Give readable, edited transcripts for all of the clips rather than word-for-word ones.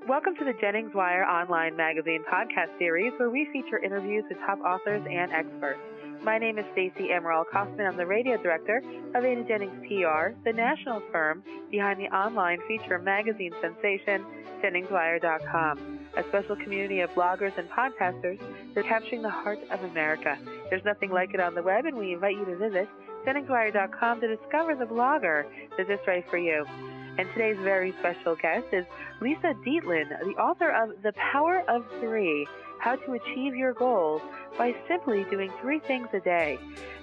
Welcome to the JenningsWire Online Magazine podcast series, where we feature interviews with top authors and experts. My name is Stacey Emerald Kaufman. I'm the radio director of Ada Jennings PR, the national firm behind the online feature magazine sensation, JenningsWire.com, a special community of bloggers and podcasters that are capturing the heart of America. There's nothing like it on the web, and we invite you to visit JenningsWire.com to discover the blogger that's just right for you. And today's very special guest is Lisa Dietlin, the author of The Power of Three, How to Achieve Your Goals by Simply Doing Three Things a Day.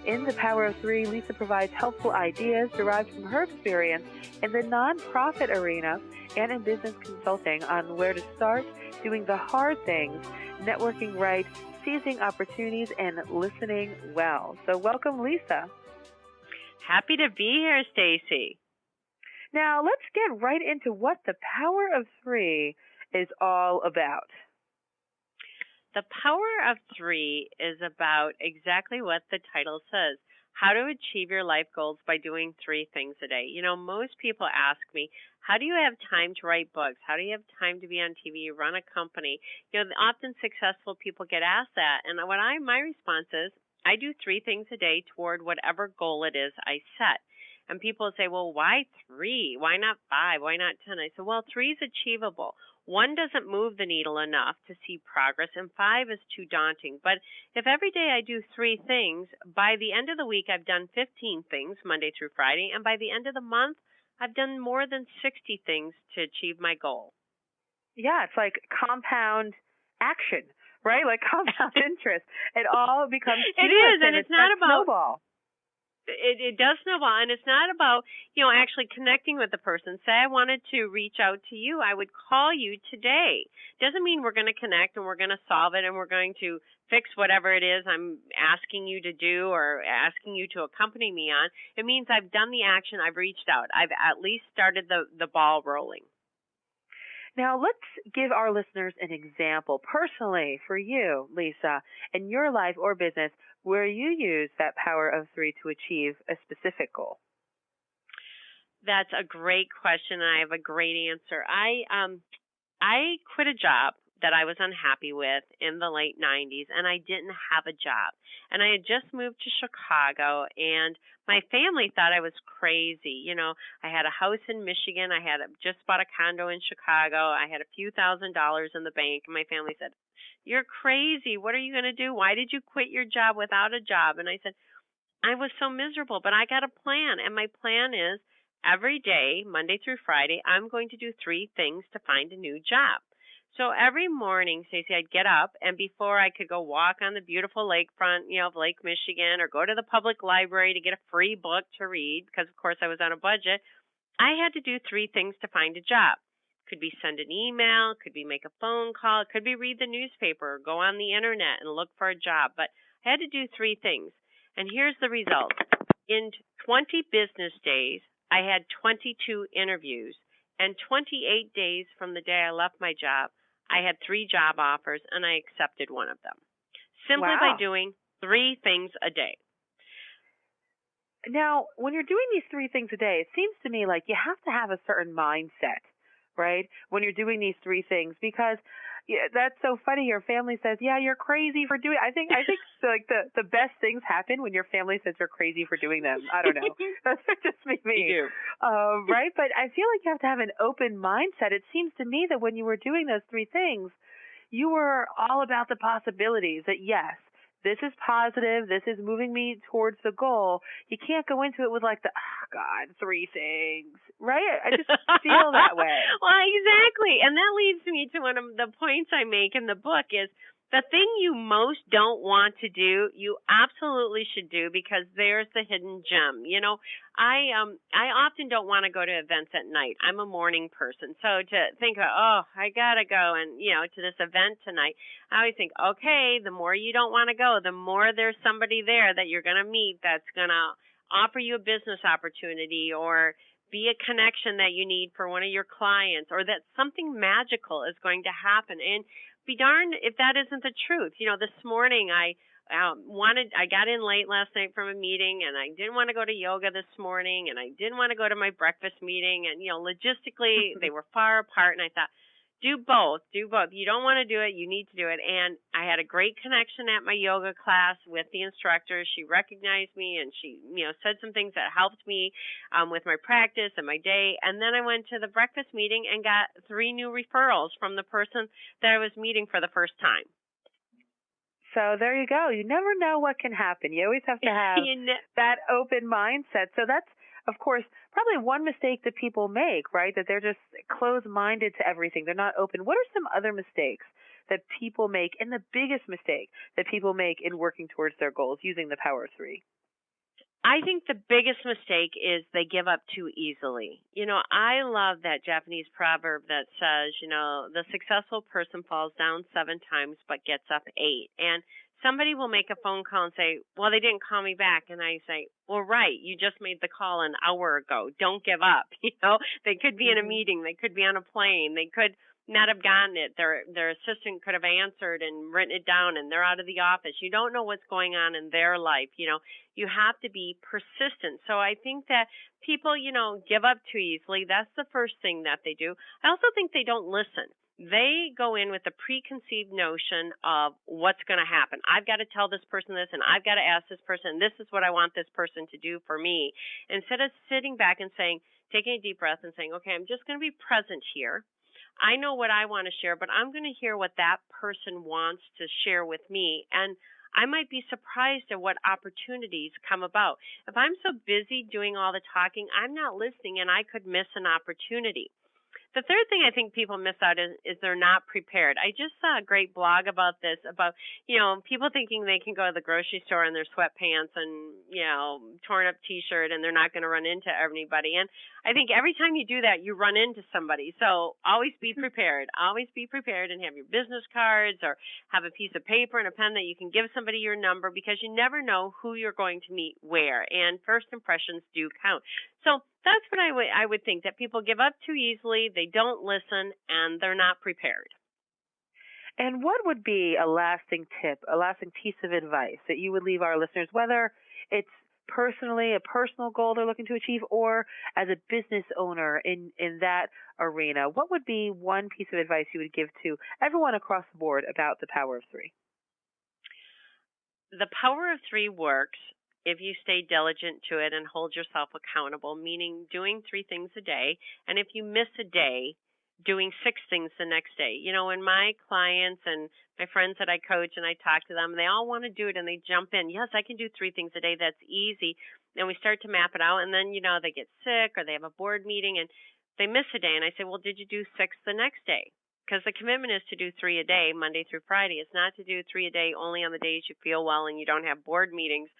In The Power of Three, Lisa provides helpful ideas derived from her experience in the nonprofit arena and in business consulting on where to start doing the hard things, networking right, seizing opportunities, and listening well. So welcome, Lisa. Happy to be here, Stacey. Now, let's get right into what The Power of Three is all about. The Power of Three is about exactly what the title says, how to achieve your life goals by doing three things a day. You know, most people ask me, how do you have time to write books? How do you have time to be on TV, run a company? You know, often successful people get asked that. And my response is, I do three things a day toward whatever goal it is I set. And people say, well, why three? Why not five? Why not 10? I said, well, three is achievable. One doesn't move the needle enough to see progress, and five is too daunting. But if every day I do three things, by the end of the week, I've done 15 things, Monday through Friday. And by the end of the month, I've done more than 60 things to achieve my goal. Yeah, it's like compound action, right? Like compound interest. It all becomes It is, and it's not about snowball. It does snowball, and it's not about, actually connecting with the person. Say I wanted to reach out to you, I would call you today. Doesn't mean we're going to connect and we're going to solve it and we're going to fix whatever it is I'm asking you to do or asking you to accompany me on. It means I've done the action, I've reached out. I've at least started the ball rolling. Now, let's give our listeners an example personally for you, Lisa, in your life or business where you use that power of three to achieve a specific goal. That's a great question, and I have a great answer. I quit a job that I was unhappy with in the late 90s, and I didn't have a job. And I had just moved to Chicago, and my family thought I was crazy. I had a house in Michigan. I had just bought a condo in Chicago. I had a few $1,000s in the bank, and my family said, "You're crazy. What are you going to do? Why did you quit your job without a job?" And I said, I was so miserable, but I got a plan, and my plan is every day, Monday through Friday, I'm going to do three things to find a new job. So every morning, Stacey, I'd get up, and before I could go walk on the beautiful lakefront, of Lake Michigan, or go to the public library to get a free book to read, because, of course, I was on a budget, I had to do three things to find a job. Could be send an email, could be make a phone call, it could be read the newspaper, or go on the internet and look for a job. But I had to do three things. And here's the result. In 20 business days, I had 22 interviews. And 28 days from the day I left my job, I had 3 job offers, and I accepted one of them. Simply by doing 3 things a day. Now, when you're doing these 3 things a day, it seems to me like you have to have a certain mindset, right, when you're doing these 3 things, because that's so funny. Your family says, "Yeah, you're crazy for doing." I think like the best things happen when your family says you're crazy for doing them. I don't know. That's just me. You do. Right? But I feel like you have to have an open mindset. It seems to me that when you were doing those 3 things, you were all about the possibilities. That yes, this is positive. This is moving me towards the goal. You can't go into it with like 3 things, right? I just feel that way. Well, exactly. And that leads me to one of the points I make in the book is the thing you most don't want to do, you absolutely should do, because there's the hidden gem. I often don't want to go to events at night. I'm a morning person. So to think, I got to go and, to this event tonight, I always think, okay, the more you don't want to go, the more there's somebody there that you're going to meet that's going to offer you a business opportunity or be a connection that you need for one of your clients, or that something magical is going to happen. And be darned if that isn't the truth. This morning I got in late last night from a meeting, and I didn't want to go to yoga this morning, and I didn't want to go to my breakfast meeting, and logistically they were far apart, and I thought, Do both. Do both. You don't want to do it. You need to do it. And I had a great connection at my yoga class with the instructor. She recognized me and she, said some things that helped me with my practice and my day. And then I went to the breakfast meeting and got 3 new referrals from the person that I was meeting for the first time. So there you go. You never know what can happen. You always have to have that open mindset. So that's, of course, probably one mistake that people make, right? That they're just closed-minded to everything. They're not open. What are some other mistakes that people make, and the biggest mistake that people make in working towards their goals using the Power of 3? I think the biggest mistake is they give up too easily. I love that Japanese proverb that says, the successful person falls down 7 times but gets up 8. And somebody will make a phone call and say, well, they didn't call me back. And I say, well, right, you just made the call an hour ago. Don't give up. They could be in a meeting. They could be on a plane. They could not have gotten it. Their assistant could have answered and written it down, and they're out of the office. You don't know what's going on in their life. You have to be persistent. So I think that people, give up too easily. That's the first thing that they do. I also think they don't listen. They go in with a preconceived notion of what's going to happen. I've got to tell this person this, and I've got to ask this person, this is what I want this person to do for me. Instead of sitting back and saying, taking a deep breath and saying, okay, I'm just going to be present here. I know what I want to share, but I'm going to hear what that person wants to share with me. And I might be surprised at what opportunities come about. If I'm so busy doing all the talking, I'm not listening, and I could miss an opportunity. The third thing I think people miss out is they're not prepared. I just saw a great blog about this, about, people thinking they can go to the grocery store in their sweatpants and, torn up T-shirt and they're not going to run into anybody. And I think every time you do that, you run into somebody. So always be prepared. Always be prepared and have your business cards or have a piece of paper and a pen that you can give somebody your number, because you never know who you're going to meet where. And first impressions do count. So that's what I would think, that people give up too easily, they don't listen, and they're not prepared. And what would be a lasting tip, a lasting piece of advice that you would leave our listeners, whether it's personally a personal goal they're looking to achieve or as a business owner in that arena? What would be one piece of advice you would give to everyone across the board about the Power of 3? The Power of 3 works if you stay diligent to it and hold yourself accountable, meaning doing 3 things a day. And if you miss a day, doing 6 things the next day. And my clients and my friends that I coach and I talk to them, they all want to do it and they jump in. Yes, I can do 3 things a day. That's easy. And we start to map it out. And then, they get sick or they have a board meeting and they miss a day. And I say, well, did you do 6 the next day? Because the commitment is to do 3 a day, Monday through Friday. It's not to do 3 a day only on the days you feel well and you don't have board meetings.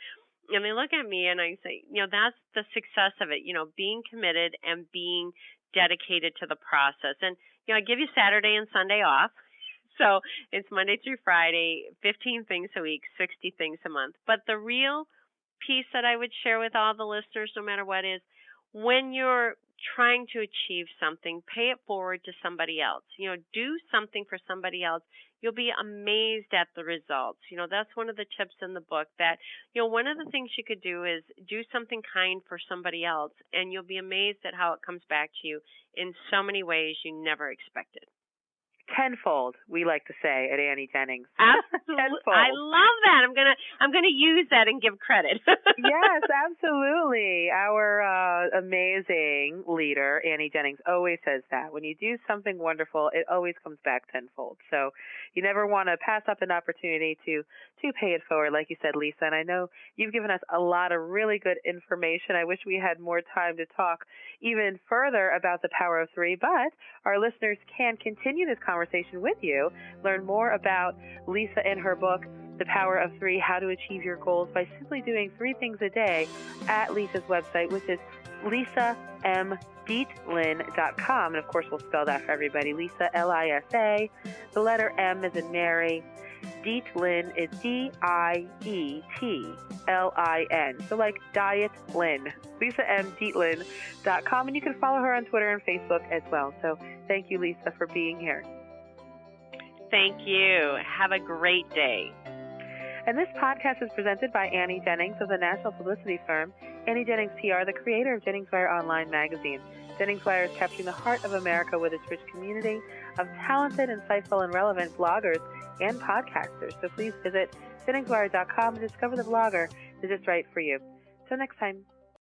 And they look at me and I say, that's the success of it, being committed and being dedicated to the process. And, I give you Saturday and Sunday off. So it's Monday through Friday, 15 things a week, 60 things a month. But the real piece that I would share with all the listeners, no matter what, is when you're trying to achieve something, pay it forward to somebody else. Do something for somebody else. You'll be amazed at the results. That's one of the tips in the book, that, one of the things you could do is do something kind for somebody else, and you'll be amazed at how it comes back to you in so many ways you never expected. Tenfold, we like to say at Annie Jennings. Absolutely. I love that. I'm gonna use that and give credit. Yes, absolutely. Our amazing leader, Annie Jennings, always says that when you do something wonderful, it always comes back tenfold. So you never want to pass up an opportunity to pay it forward, like you said, Lisa. And I know you've given us a lot of really good information. I wish we had more time to talk even further about the Power of 3, but our listeners can continue this conversation with you, learn more about Lisa and her book, The Power of 3, How to Achieve Your Goals, by simply doing 3 things a day at Lisa's website, which is lisamdietlin.com. And of course, we'll spell that for everybody. Lisa, Lisa, the letter M as in Mary. Dietlin is Dietlin. So like Diet Lynn. LisaMDietlin.com. And you can follow her on Twitter and Facebook as well. So thank you, Lisa, for being here. Thank you. Have a great day. And this podcast is presented by Annie Jennings of the national publicity firm Annie Jennings PR, the creator of JenningsWire Online magazine. JenningsWire is capturing the heart of America with its rich community of talented, insightful, and relevant bloggers and podcasters. So please visit JenningsWire.com and discover the blogger that is right for you. Till next time.